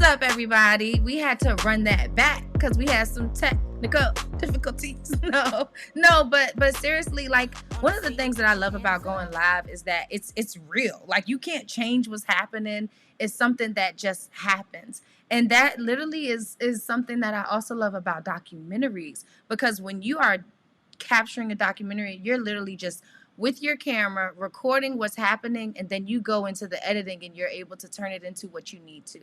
up, everybody? We had to run that back because we had some technical difficulties. But seriously, like one of the things that I love about going live is that it's real. Like you can't change what's happening. It's something that just happens. And that literally is something that I also love about documentaries, because when you are capturing a documentary, you're literally just with your camera recording what's happening, and then you go into the editing and you're able to turn it into what you need to.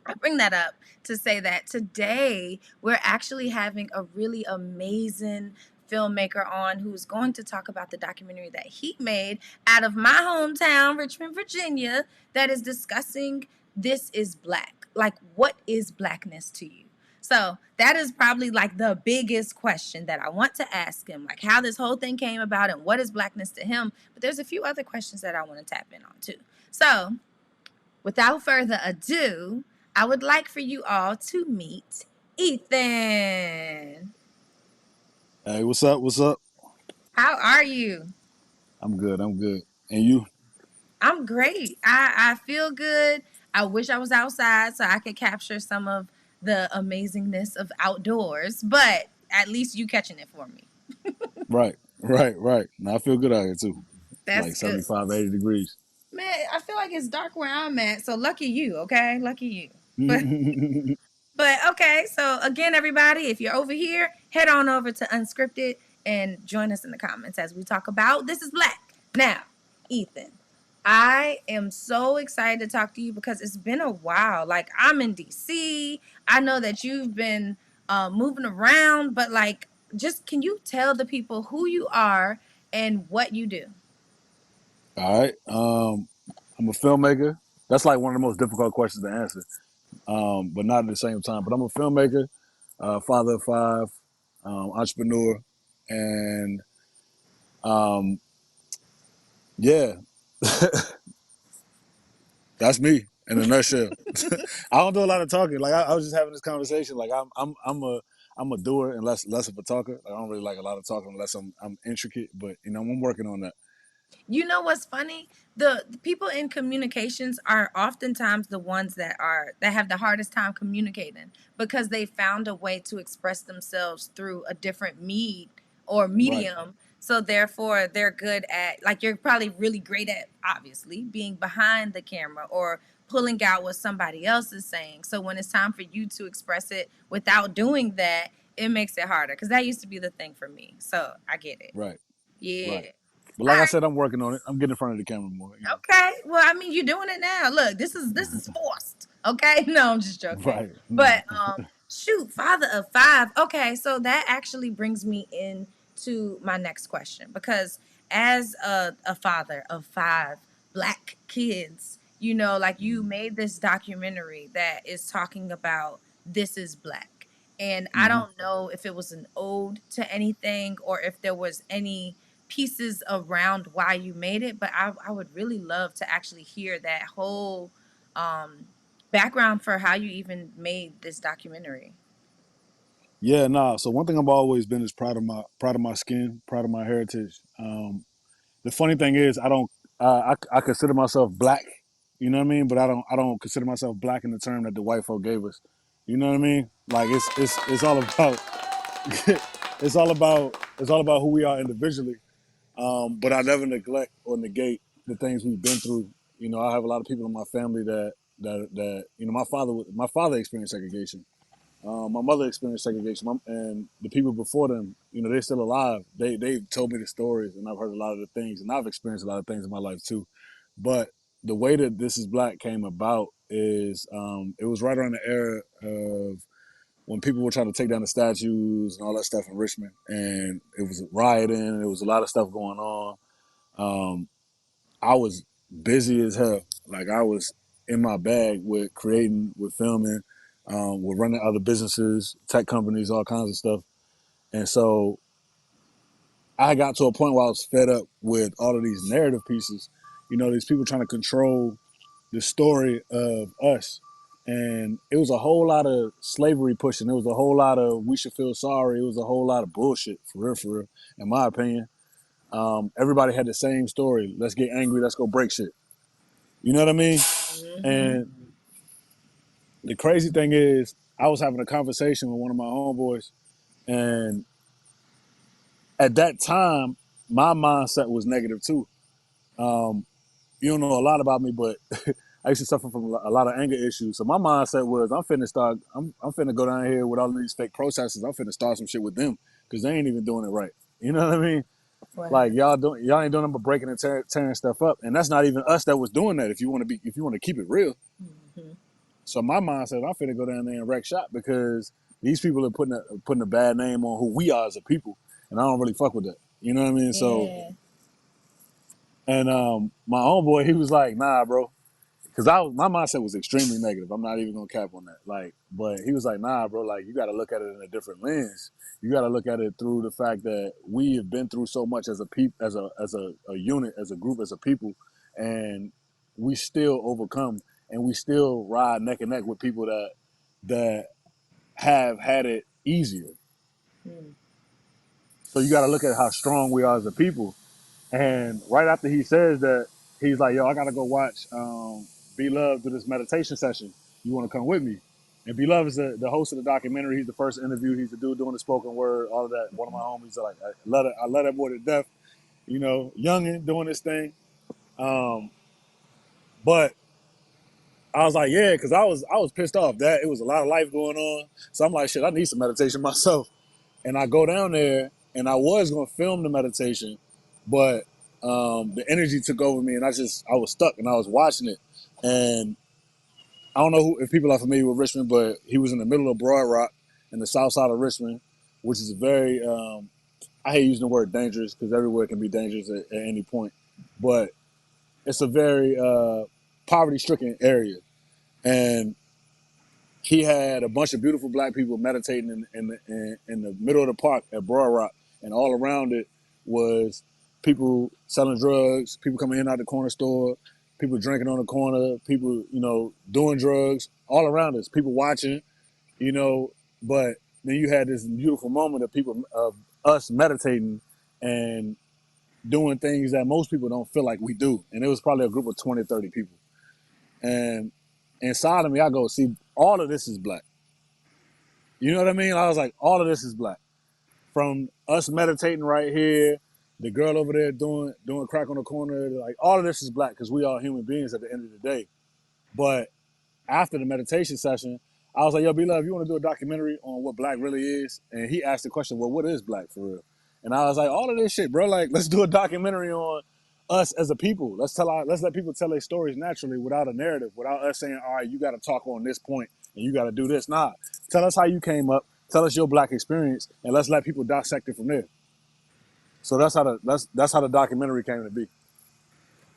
I bring that up to say that today we're actually having a really amazing filmmaker on who's going to talk about the documentary that he made out of my hometown, Richmond, Virginia, that is discussing This Is Black. Like, what is blackness to you? So that is probably like the biggest question that I want to ask him, like how this whole thing came about and what is blackness to him. But there's a few other questions that I want to tap in on too. So without further ado, I would like for you all to meet Ethan. Hey, what's up? What's up? How are you? I'm good. I'm good. And you? I'm great. I feel good. I wish I was outside so I could capture some of the amazingness of outdoors, but at least you catching it for me. Right, right. Now I feel good out here too. That's Like good. 75, 80 degrees. Man, I feel like it's dark where I'm at, so lucky you, okay? Lucky you. But But okay, so again, everybody, if you're over here, head on over to Unscripted and join us in the comments as we talk about This Is Black. Now, Ethan, I am so excited to talk to you because it's been a while. Like, I'm in DC. I know that you've been moving around, but like, just can you tell the people who you are and what you do? All right. I'm a filmmaker. That's like one of the most difficult questions to answer, but not at the same time. But I'm a filmmaker, father of five, entrepreneur, and um, yeah, that's me in a nutshell. I don't do a lot of talking. Like I was just having this conversation. Like I'm a doer and less of a talker. I don't really like a lot of talking unless I'm intricate. But I'm working on that. You know what's funny? The people in communications are oftentimes the ones that have the hardest time communicating because they found a way to express themselves through a different Right. medium. So therefore they're good at, like, you're probably really great at obviously being behind the camera or pulling out what somebody else is saying. So when it's time for you to express it without doing that, it makes it harder, because that used to be the thing for me. So I get it. Right. Yeah. Right. But All like I right. said, I'm working on it. I'm getting in front of the camera more. Okay. Well, I mean, you're doing it now. Look, this is forced. Okay. No, I'm just joking. Right. But No. shoot, father of five. Okay, so that actually brings me into my next question, because as a father of five black kids, like you made this documentary that is talking about This Is Black. And I Mm-hmm. don't know if it was an ode to anything or if there was any pieces around why you made it, but I would really love to actually hear that whole um, background for how you even made this documentary. Yeah. Nah. So one thing I've always been is proud of my skin, proud of my heritage. The funny thing is, I don't. I consider myself black. You know what I mean? But I don't consider myself black in the term that the white folk gave us. You know what I mean? Like it's all about it's all about who we are individually. But I never neglect or negate the things we've been through. I have a lot of people in my family that my father experienced segregation. My mother experienced segregation, and the people before them, they're still alive. They've told me the stories, and I've heard a lot of the things, and I've experienced a lot of things in my life too. But the way that This Is Black came about is it was right around the era of when people were trying to take down the statues and all that stuff in Richmond, and it was rioting, and there was a lot of stuff going on. Um, I was busy as hell. Like I was in my bag with creating, with filming, with running other businesses, tech companies, all kinds of stuff. And so I got to a point where I was fed up with all of these narrative pieces. These people trying to control the story of us. And it was a whole lot of slavery pushing. It was a whole lot of we should feel sorry. It was a whole lot of bullshit, for real, in my opinion. Everybody had the same story. Let's get angry. Let's go break shit. You know what I mean? Hmm. And The crazy thing is, I was having a conversation with one of my homeboys, and at that time, my mindset was negative too. Um, you don't know a lot about me, but I used to suffer from a lot of anger issues. So my mindset was, I'm finna go down here with all of these fake protesters. I'm finna start some shit with them because they ain't even doing it right. You know what I mean? Wow. Like y'all ain't doing nothing but breaking and tearing stuff up, and that's not even us that was doing that. If you want to keep it real. Hmm. So my mindset, I'm finna go down there and wreck shop because these people are putting a bad name on who we are as a people, and I don't really fuck with that. You know what I mean? So, Yeah. and my homeboy, he was like, "Nah, bro," because my mindset was extremely negative. I'm not even gonna cap on that. Like, but he was like, "Nah, bro. Like, you got to look at it in a different lens. You got to look at it through the fact that we have been through so much as a unit, as a group, as a people, and we still overcome, and we still ride neck and neck with people that have had it easier. Mm. So you got to look at how strong we are as a people." And right after he says that, he's like, "Yo, I gotta go watch B Love do this meditation session. You want to come with me?" And B Love is the host of the documentary. He's the first interview. He's the dude doing the spoken word, all of that. One of my homies are like, I love that boy to death. You know, youngin doing this thing. Um, but I was like, yeah, because I was pissed off that it was a lot of life going on. So I'm like, shit, I need some meditation myself. And I go down there, and I was gonna film the meditation, but the energy took over me, and I was stuck, and I was watching it, and I don't know if people are familiar with Richmond, but he was in the middle of Broad Rock, in the south side of Richmond, which is a very I hate using the word dangerous because everywhere can be dangerous at any point, but it's a very poverty-stricken area, and he had a bunch of beautiful black people meditating in the middle of the park at Broad Rock, and all around it was people selling drugs, people coming in out the corner store, people drinking on the corner, people doing drugs all around us, people watching, you know. But then you had this beautiful moment of people of us meditating and doing things that most people don't feel like we do, and it was probably a group of 20, 30 people, and inside of me, I go, see, all of this is black. You know what I mean? I was like, all of this is black. From us meditating right here, the girl over there doing crack on the corner, like all of this is black because we are human beings at the end of the day. But after the meditation session, I was like, yo, B-Love, you want to do a documentary on what black really is? And he asked the question, well, what is black for real? And I was like, all of this shit, bro. Like, let's do a documentary on us as a people. Let's let people tell their stories naturally without a narrative, without us saying, all right, you got to talk on this point and you got to do this. Nah, tell us how you came up. Tell us your black experience, and let's let people dissect it from there. So that's how the documentary came to be.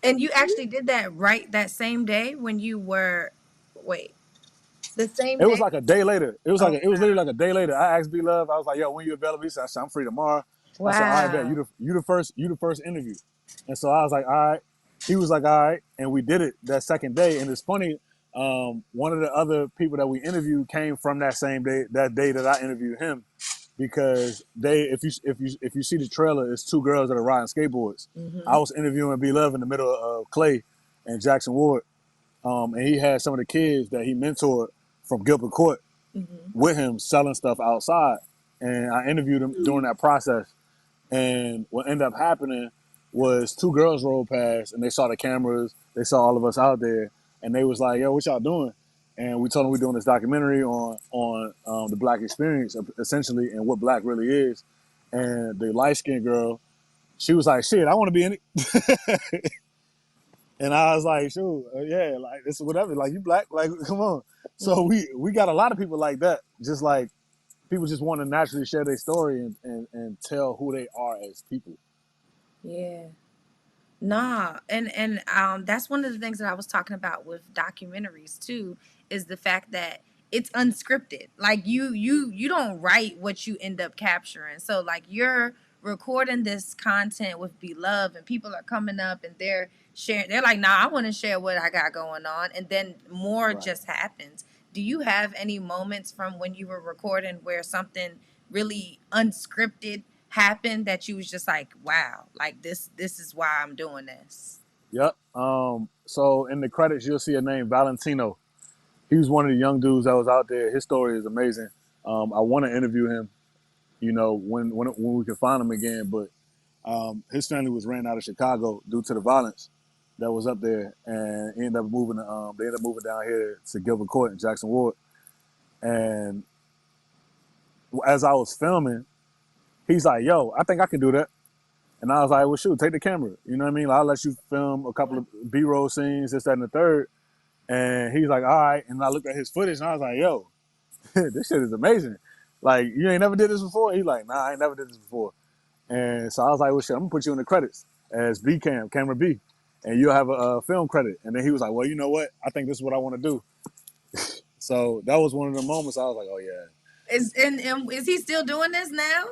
And you actually did that right that same day when you were, wait, the same It was day? like a day later. Oh It was literally like a day later. I asked B Love. I was like, "Yo, when you available?" He said, "I'm free tomorrow." I said, "All right, bet wow. you the first interview." And so I was like, "All right." He was like, "All right," and we did it that second day. And it's funny. One of the other people that we interviewed came from that same day, that day that I interviewed him, because if you see the trailer, it's two girls that are riding skateboards. Hmm. I was interviewing B Love in the middle of Clay and Jackson Ward, and he had some of the kids that he mentored from Gilbert Court Hmm. with him selling stuff outside. And I interviewed him during that process. And what ended up happening was two girls rolled past and they saw the cameras, they saw all of us out there, and they was like, "Yo, what y'all doing?" And we told them we're doing this documentary on the black experience, essentially, and what black really is. And the light skinned girl, she was like, "Shit, I want to be in it." And I was like, "Shoot, yeah, like it's whatever. Like you black, like come on." So Hmm. we got a lot of people like that, just like people just want to naturally share their story and tell who they are as people. Yeah. Nah, and that's one of the things that I was talking about with documentaries too, is the fact that it's unscripted. Like you don't write what you end up capturing. So like you're recording this content with Beloved and people are coming up and they're sharing, they're like, nah, I want to share what I got going on, and then more Right. just happens. Do you have any moments from when you were recording where something really unscripted happened that you was just like, wow, like this is why I'm doing this? Yep. So in the credits, you'll see a name, Valentino. he was one of the young dudes that was out there. His story is amazing. I want to interview him, you know, when we can find him again. But his family was ran out of Chicago due to the violence that was up there, and ended up moving. They ended up moving down here to Gilbert Court in Jackson Ward. And as I was filming, he's like, "Yo, I think I can do that." And I was like, "Well, shoot, take the camera. You know what I mean? Like, I'll let you film a couple of B-roll scenes, this, that, and the third." And he's like, "All right." And I looked at his footage, and I was like, "Yo, this shit is amazing. Like, you ain't never did this before?" He's like, "Nah, I ain't never did this before." And so I was like, "Well, shit, I'm gonna put you in the credits as B Cam, camera B, and you'll have a film credit." And then he was like, "Well, you know what? I think this is what I want to do." So that was one of the moments I was like, "Oh yeah." And is he still doing this now?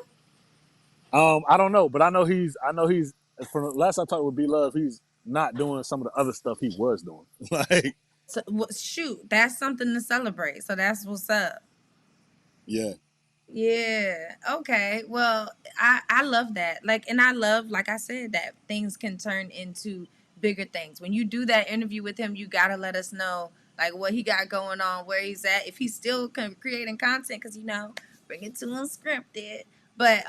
I don't know, but I know he's from the last I talked with B Love, he's not doing some of the other stuff he was doing. Like, So, shoot, that's something to celebrate. So that's what's up. yeah, Yeah. Okay. Well, I love that. Like, and I love, like I said, that things can turn into bigger things. When you do that interview with him, you gotta let us know like what he got going on, where he's at, if he's still creating content, because bring it to unscripted. But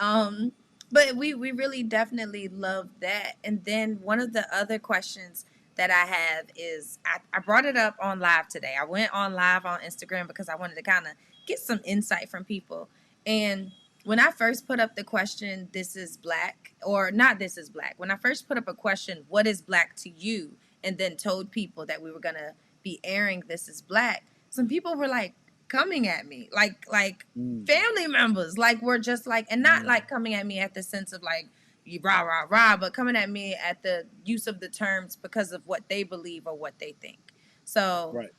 we really definitely love that. And then one of the other questions that I have is I brought it up on live today. I went on live on Instagram because I wanted to kind of get some insight from people. And when I first put up the question, this is black, or not this is black, when I first put up a question, what is black to you? And then told people that we were going to be airing This Is Black, some people were like coming at me, like mm, family members, like were just like, and not mm, like coming at me at the sense of like, you rah, rah, rah, but coming at me at the use of the terms because of what they believe or what they think. So, right,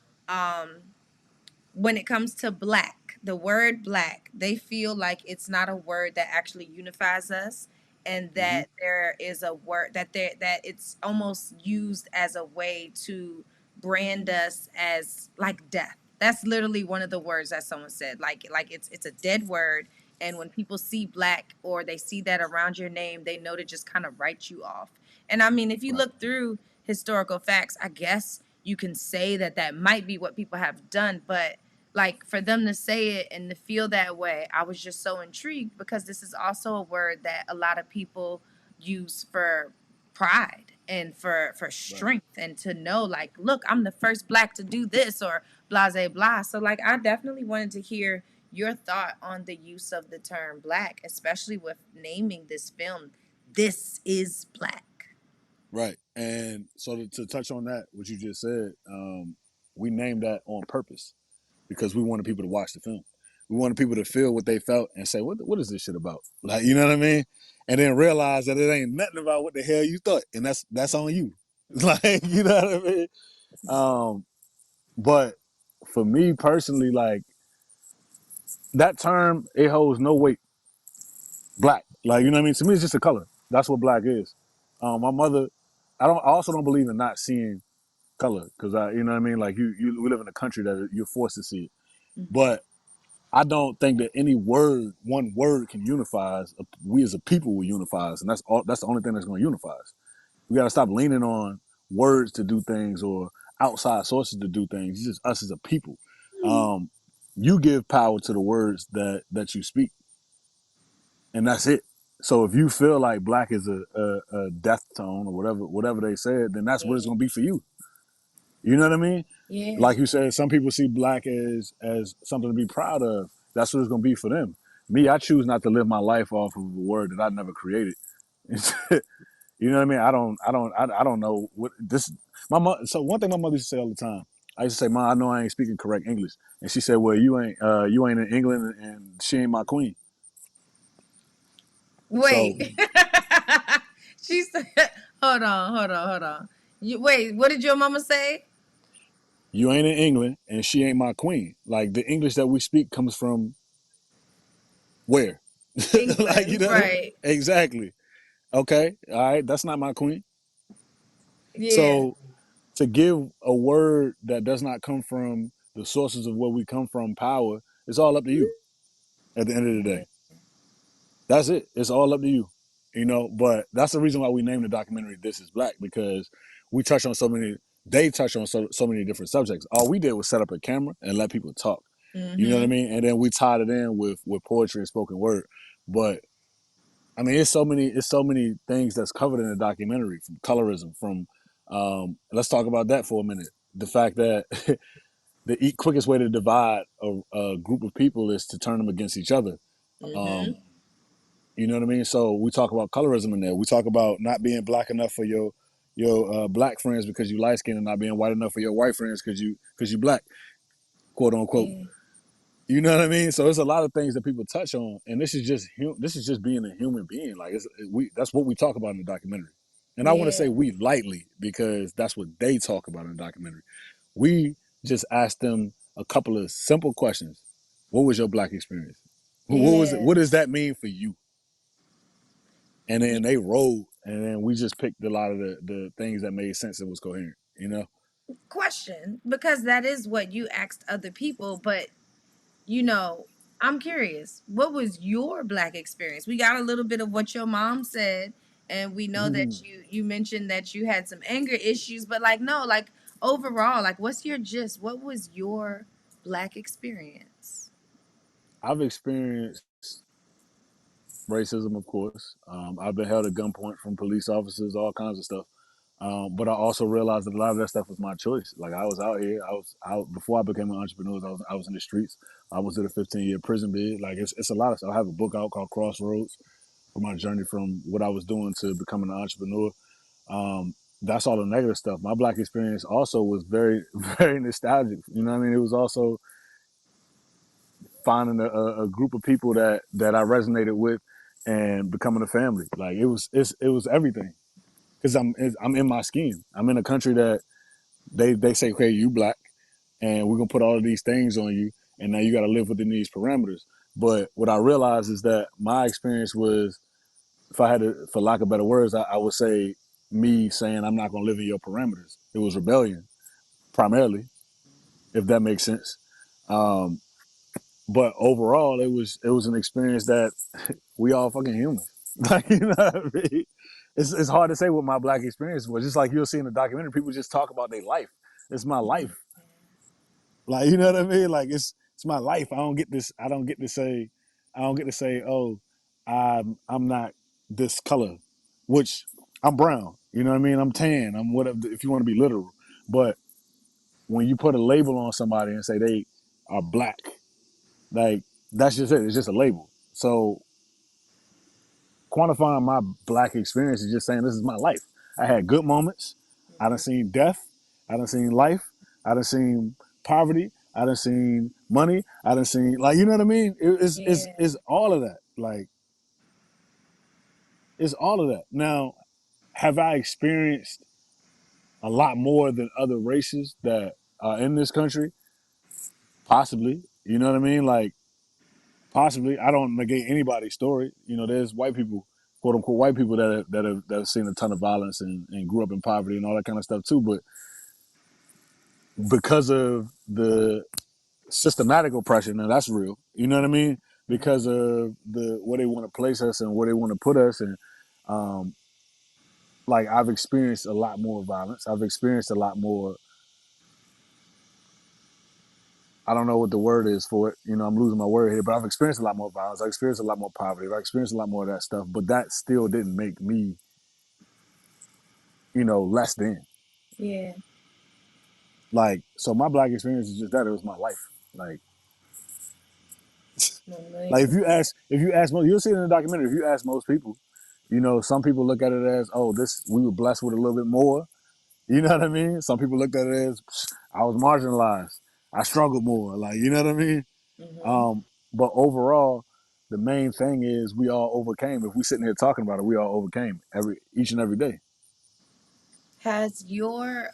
um, when it comes to black, the word black, they feel like it's not a word that actually unifies us, and hmm, that there is a word that it's almost used as a way to brand us as like death. That's literally one of the words that someone said. Like it's a dead word, and when people see black or they see that around your name, they know to just kind of write you off. And I mean, if you right, look through historical facts, I guess you can say that that might be what people have done, but like for them to say it and to feel that way, I was just so intrigued because this is also a word that a lot of people use for pride and for right. strength, and to know like, look, I'm the first black to do this, or blase blah. So like I definitely wanted to hear your thought on the use of the term black, especially with naming this film This Is Black. Right. And so to touch on that, what you just said, we named that on purpose because we wanted people to watch the film. We wanted people to feel what they felt and say, what is this shit about? Like, you know what I mean? And then realize that it ain't nothing about what the hell you thought. And that's on you. Like, you know what I mean? Um, but for me personally, like that term, it holds no weight. Black. Like, you know what I mean? To me, it's just a color. That's what black is. My mother, I also don't believe in not seeing color because you know what I mean. Like we live in a country that you're forced to see it. But I don't think that any word, one word, can unify us. We as a people will unify us, and that's all. That's the only thing that's going to unify us. We got to stop leaning on words to do things or outside sources to do things. It's just us as a people. Um, you give power to the words that you speak, and that's it. So if you feel like black is a death tone or whatever they said, then that's what it's Yeah. going to be for you. You know what I mean? Yeah. Like you said, some people see black as something to be proud of. That's what it's gonna be for them. Me, I choose not to live my life off of a word that I never created. You know what I mean? I don't know what this. My mother. So one thing my mother used to say all the time. I used to say, "Ma, I know I ain't speaking correct English," and she said, "Well, you ain't in England, and she ain't my queen." So Wait. She said, hold on. Wait, what did your mama say? you ain't in England, and she ain't my queen. Like the English that we speak comes from where? Like you England, know what I mean? right. Exactly. Okay, all right, that's not my queen. Yeah. So to give a word that does not come from the sources of where we come from, power, it's all up to you. At the end of the day, that's it. It's all up to you. But that's the reason why we named the documentary "This Is Black" because we touch on so many. they touch on so many different subjects. All we did was set up a camera and let people talk. You know what I Mm-hmm. mean? And then we tied it in with poetry and spoken word. But I mean, it's so many things that's covered in the documentary, from colorism, from let's talk about that for a minute. The fact that the quickest way to divide a group of people is to turn them against each other. Mm-hmm. Um, you know what I mean? So we talk about colorism in there. We talk about not being black enough for your black friends because you light skinned, and not being white enough for your white friends because you black, quote unquote. Yeah. You know what I mean? So there's a lot of things that people touch on, and this is just being a human being. Like we that's what we talk about in the documentary, and I want to say Yeah. we lightly because that's what they talk about in the documentary. We just asked them a couple of simple questions. What was your black experience? What was it? Yeah. What does that mean for you? And Yeah. then they rolled, and then we just picked a lot of the things that made sense and was coherent. You know? Question, because that is what you asked other people, but you know, I'm curious, what was your black experience? We got a little bit of what your mom said, and we know that you mentioned that you had some anger issues, but like no, like overall, like what's your gist? What was your black experience? I've experienced racism, of course. I've been held at gunpoint from police officers, all kinds of stuff. But I also realized that a lot of that stuff was my choice. Like I was out here, I was out before I became an entrepreneur. I was in the streets. I was in a 15-year prison bid. Like it's a lot of stuff. I have a book out called Crossroads for my journey from what I was doing to becoming an entrepreneur. That's all the negative stuff. My black experience also was very, very nostalgic. You know what I mean? It was also finding a group of people that I resonated with and becoming a family. Like it was everything because I'm in my skin. I'm in a country that they say, okay, you black, and we're gonna put all of these things on you, and now you got to live within these parameters. But what I realized is that my experience was, if I had to, for lack of better words, I would say me saying I'm not gonna live in your parameters. It was rebellion primarily, if that makes sense. Um, but overall, it was an experience that we all fucking humans. Like you know what I mean? It's hard to say what my black experience was. Just like you'll see in the documentary, people just talk about their life. It's my life. Like you know what I mean? Like it's my life. I don't get to say. I don't get to say. Oh, I'm not this color, which I'm brown. You know what I mean? I'm tan. I'm whatever. If you want to be literal, but when you put a label on somebody and say they are black, like that's just it. It's just a label. So quantifying my black experience is just saying this is my life. I had good moments. I done seen death. I done seen life. I done seen poverty. I done seen money. I done seen like you know what I mean. Yeah. It's all of that. Like it's all of that. Now, have I experienced a lot more than other races that are in this country? Possibly. You know what I mean? Like possibly. I don't negate anybody's story. You know, there's white people, quote unquote, white people that have seen a ton of violence and grew up in poverty and all that kind of stuff too. But because of the systematic oppression, and that's real. You know what I mean? Because of the where they want to place us and where they want to put us, and um, like I've experienced a lot more violence. I've experienced a lot more. I don't know what the word is for it. You know, I'm losing my word here, but I've experienced a lot more violence. I've experienced a lot more poverty. I've experienced a lot more of that stuff. But that still didn't make me, you know, less than. Yeah. Like, so my black experience is just that. It was my life. Like, One million like percent. if you ask most, you'll see it in the documentary. If you ask most people, you know, some people look at it as, oh, this we were blessed with a little bit more. You know what I mean? Some people looked at it as, I was marginalized. I struggled more. Like, you know what I mean? Mm-hmm. Um, but overall, the main thing is we all overcame. If we sitting here talking about it, we all overcame each and every day. Has your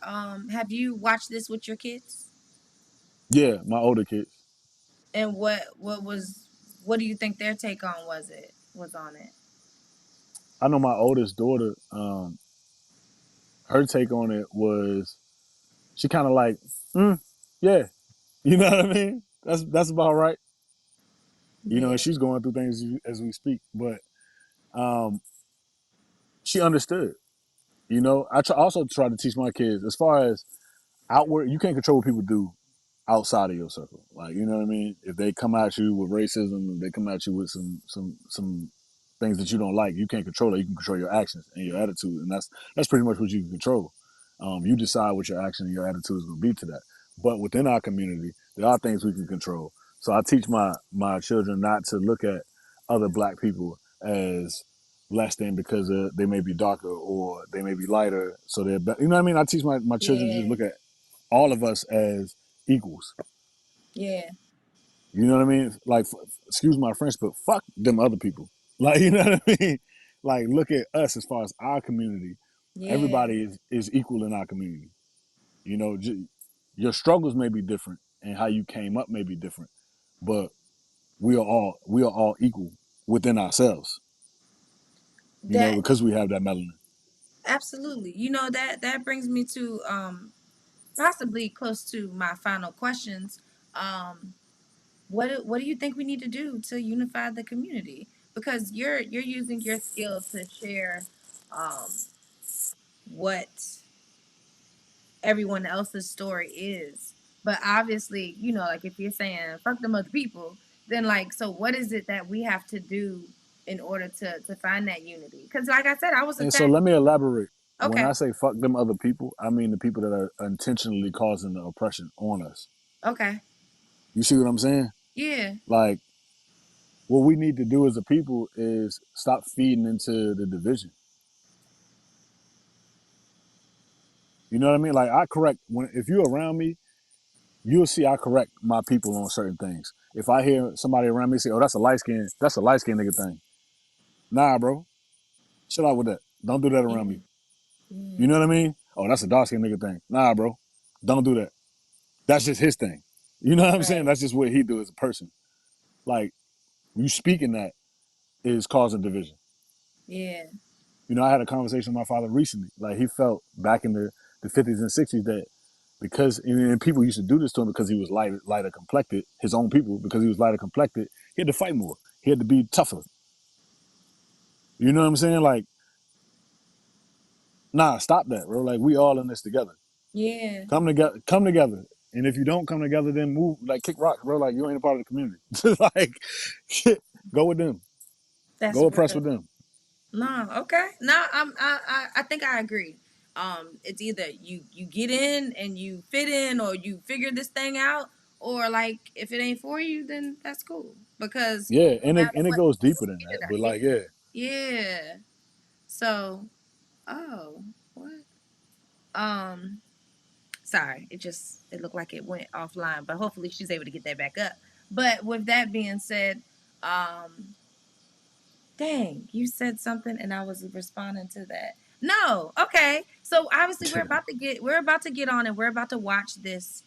have you watched this with your kids? Yeah, my older kids. And what do you think their take on was on it? I know my oldest daughter. Her take on it was she kind of like, yeah, you know what I mean. That's about right. You know, and Yeah. she's going through things as we speak, but um, she understood. You know, also try to teach my kids as far as outward. You can't control what people do outside of your circle. Like, you know what I mean? If they come at you with racism, if they come at you with some things that you don't like, you can't control it. You can control your actions and your attitude, and that's pretty much what you can control. You decide what your action and your attitude is going to be to that. But within our community, there are things we can control. So I teach my children not to look at other black people as less than because they may be darker or they may be lighter. So they're you know what I mean? I teach my children to just Yeah, look at all of us as equals. yeah, You know what I mean? Like, excuse my French, but fuck them other people. Like, you know what I mean? Like, look at us as far as our community. yeah. Everybody is equal in our community. You know, your struggles may be different and how you came up may be different, but we are all equal within ourselves. You know, That because we have that melanin. absolutely. You know that brings me to possibly close to my final questions. Um, what do you think we need to do to unify the community? Because you're using your skill to share what everyone else's story is. But obviously, you know, like if you're saying fuck them other people, then like so what is it that we have to do in order to find that unity? Because like I said, I was And so attacked. let me elaborate. When Okay, I say fuck them other people, I mean the people that are intentionally causing the oppression on us. okay, You see what I'm saying? yeah, Like, what we need to do as a people is stop feeding into the division. You know what I mean? Like, I correct when if you're around me, you'll see I correct my people on certain things. If I hear somebody around me say, "Oh, that's a light skin nigga thing," nah, bro, chill out with that. Don't do that around yeah, me. yeah, You know what I mean? Oh, that's a dark skin nigga thing. Nah, bro, don't do that. That's just his thing. You know what I'm saying? right, That's just what he do as a person. Like, you speaking that is causing division. yeah, You know, I had a conversation with my father recently. Like, he felt back in the 50s and 60s that because and people used to do this to him because he was lighter complected, his own people, because he was lighter complected, he had to fight more. He had to be tougher. You know what I'm saying? Like, nah, stop that, bro. Like, we all in this together. yeah. Come together. And if you don't come together, then move, like, kick rocks, bro. Like, you ain't a part of the community. Like, shit, go with them. That's Go oppress real. with them. No, okay. No, I think I agree. It's either you get in and you fit in, or you figure this thing out, or like if it ain't for you, then that's cool. Because Yeah, no matter and it what, goes you'll deeper than get it that. out. But Yeah, like, yeah, yeah. So, oh, what? Um, sorry, it looked like it went offline, but hopefully she's able to get that back up. But with that being said, um, dang, you said something and I was responding to that. No, okay. So obviously we're about to get on and we're about to watch this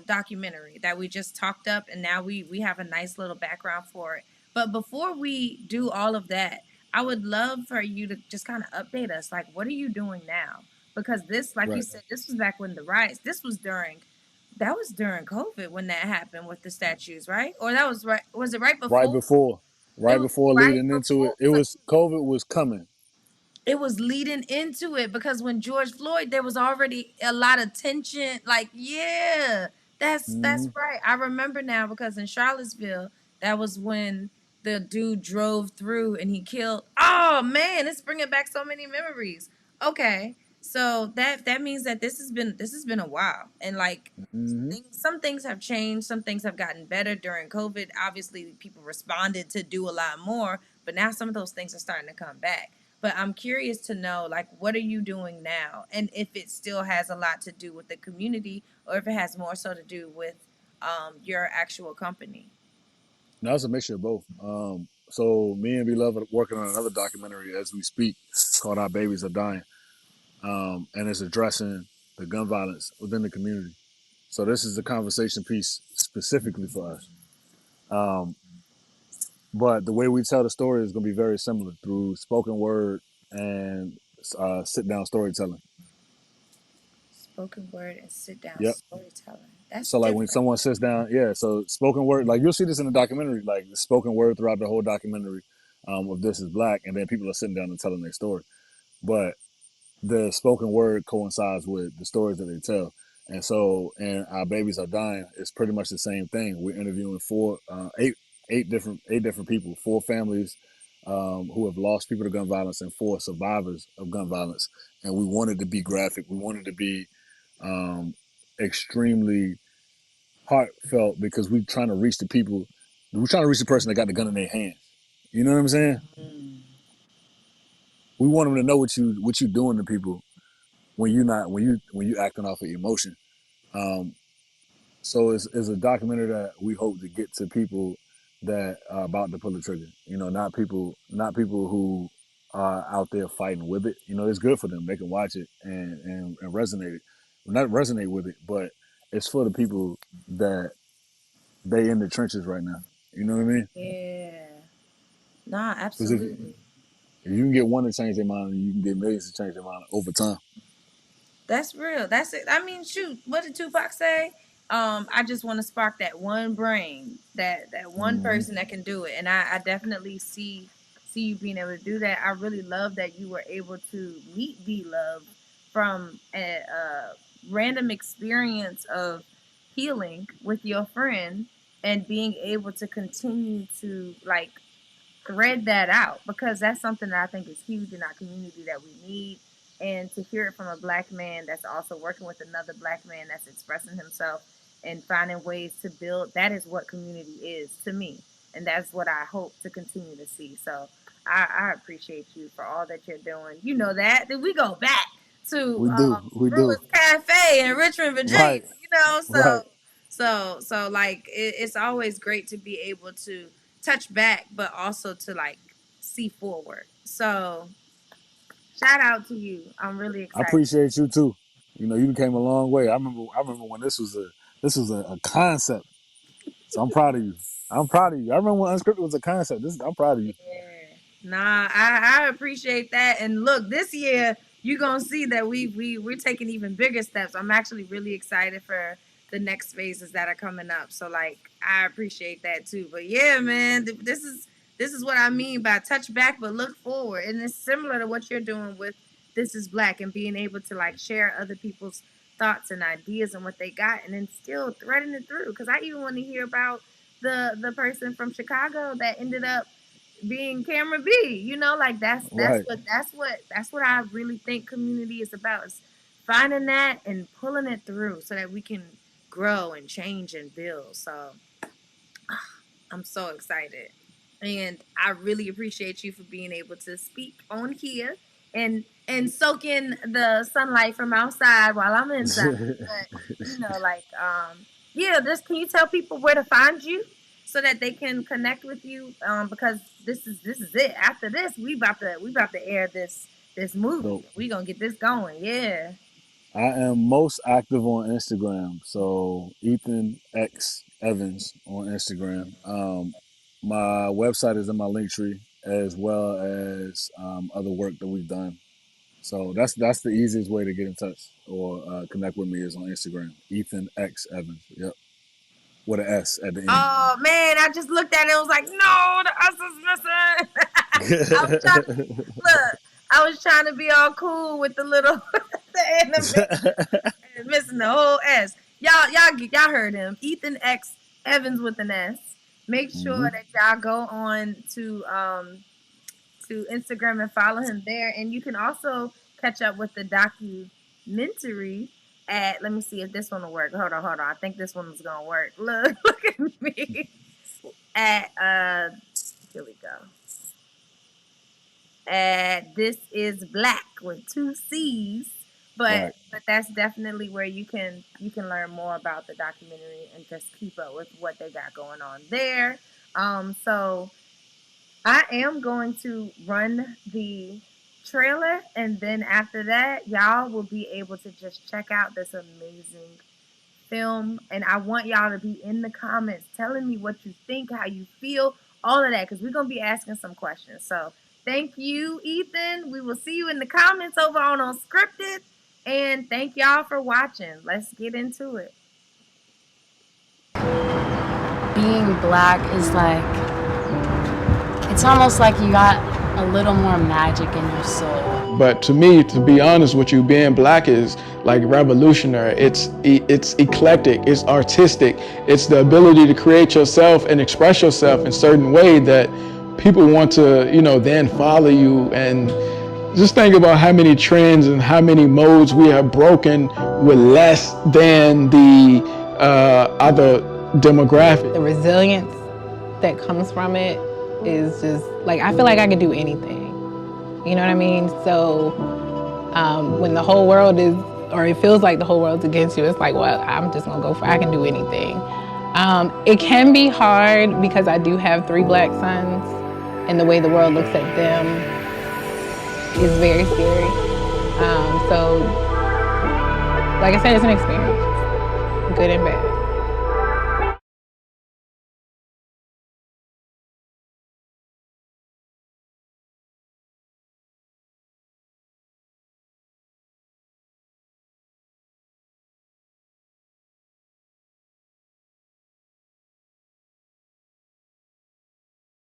documentary that we just talked up, and now we have a nice little background for it. But before we do all of that, I would love for you to just kind of update us. Like, what are you doing now? Because this, like you right. said, this was back when the riots. That was during COVID when that happened with the statues, right? Or that was right? Was it right right before? before, It right was before right leading into it, before. it was COVID was coming. It was leading into it because when George Floyd, there was already a lot of tension. Like, yeah, that's Hmm. right. I remember now because in Charlottesville, that was when the dude drove through and he killed. Oh man, it's bringing back so many memories. Okay, so that means that this has been a while, and like Hmm. some things have changed, some things have gotten better during COVID. Obviously, people responded to do a lot more, but now some of those things are starting to come back. But I'm curious to know, like, what are you doing now? And if it still has a lot to do with the community or if it has more so to do with your actual company. Now it's a mixture of both. So me and Beloved working on another documentary as we speak called "Our Babies Are Dying," and it's addressing the gun violence within the community. So this is the conversation piece specifically for us. Um, but the way we tell the story is going to be very similar through spoken word and sit down storytelling. Spoken word and sit down Yep. storytelling. That's So like when different. someone sits down, yeah. So spoken word, like you'll see this in the documentary, like the spoken word throughout the whole documentary of This Is Black, and then people are sitting down and telling their story. But the spoken word coincides with the stories that they tell, and our babies are dying. It's pretty much the same thing. We're interviewing eight different people, four families who have lost people to gun violence, and four survivors of gun violence. And we wanted to be graphic. We wanted to be um, extremely heartfelt because we're trying to reach the people. We're trying to reach the person that got the gun in their hands. You know what I'm saying? Mm. We want them to know what you doing to people when you acting off of emotion. Um, so it's a documentary that we hope to get to people that are about to pull the trigger. Not people who are out there fighting with it. It's good for them. They can watch it and resonate it. Not resonate with it, but it's for the people that they in the trenches right now. You know what I mean? Yeah. Nah, Because if absolutely. if you can get one to change their mind, you can get millions to change their mind over time. That's real. That's it. I mean, shoot, what did Tupac say? I just want to spark that one brain, that one Hmm. person that can do it. And I definitely see you being able to do that. I really love that you were able to meet B Love from a random experience of healing with your friend and being able to continue to like thread that out because that's something that I think is huge in our community that we need. And to hear it from a black man that's also working with another black man that's expressing himself and finding ways to build, that is what community is to me. And that's what I hope to continue to see. So I appreciate you for all that you're doing. You know that. Then we go back to We Brewers do. Cafe in Richmond, Virginia. Right, You know, right. so like it's always great to be able to touch back, but also to like see forward. So shout out to you. I'm really I excited. appreciate you too. You came a long way. I remember when this was a concept. So I'm proud of you. I'm proud of you. I remember when unscripted was a concept. I'm proud of you. Yeah. Nah, I appreciate that. And look, this year you're gonna see that we're taking even bigger steps. I'm actually really excited for the next phases that are coming up. So like I appreciate that too. But yeah, man, this is what I mean by touch back but look forward. And it's similar to what you're doing with This Is Black and being able to like share other people's thoughts and ideas and what they got and then still threading it through. Cause I even want to hear about the person from Chicago that ended up being Camera B. You know, like Right, that's what I really think community is about is finding that and pulling it through so that we can grow and change and build. So I'm so excited. And I really appreciate you for being able to speak on here and soak in the sunlight from outside while I'm inside. But like yeah, just can you tell people where to find you so that they can connect with you? Because this is it. After this, we about to air this movie. dope. We gonna get this going. Yeah. I am most active on Instagram. So Ethan X Evans on Instagram. My website is in my link tree as well as other work that we've done. So that's the easiest way to get in touch or connect with me is on Instagram. Ethan X Evans. Yep, with an S at the end. Oh man, I just looked at it and was like, no, the us is missing. I was trying to look. I was trying to be all cool with the little the animation and missing the whole S. Y'all heard him. Ethan X Evans with an S. Make Hmm. sure that y'all go on to Instagram and follow him there. And you can also catch up with the documentary at let me see if this one will work. Hold on. I think this one's gonna work. Look at me. At here we go. This is Black with two C's. But Right. but that's definitely where you can learn more about the documentary and just keep up with what they got going on there. So I am going to run the trailer, and then after that, y'all will be able to just check out this amazing film. And I want y'all to be in the comments telling me what you think, how you feel, all of that, because we're going to be asking some questions. So thank you, Ethan. We will see you in the comments over on Unscripted. And thank y'all for watching. Let's get into it. Being black is like, it's almost like you got a little more magic in your soul. But to me, to be honest with you, being black is like revolutionary. It's eclectic, it's artistic. It's the ability to create yourself and express yourself in a certain way that people want to, then follow you. And just think about how many trends and how many modes we have broken with less than the other demographic. The resilience that comes from it is just like, I feel like I can do anything. You know what I mean? So when the whole world is, or it feels like the whole world's against you, it's like, well, I'm just gonna go for it. I can do anything. It can be hard because I do have 3 black sons, and the way the world looks at them is very scary. So, like I said, it's an experience, good and bad.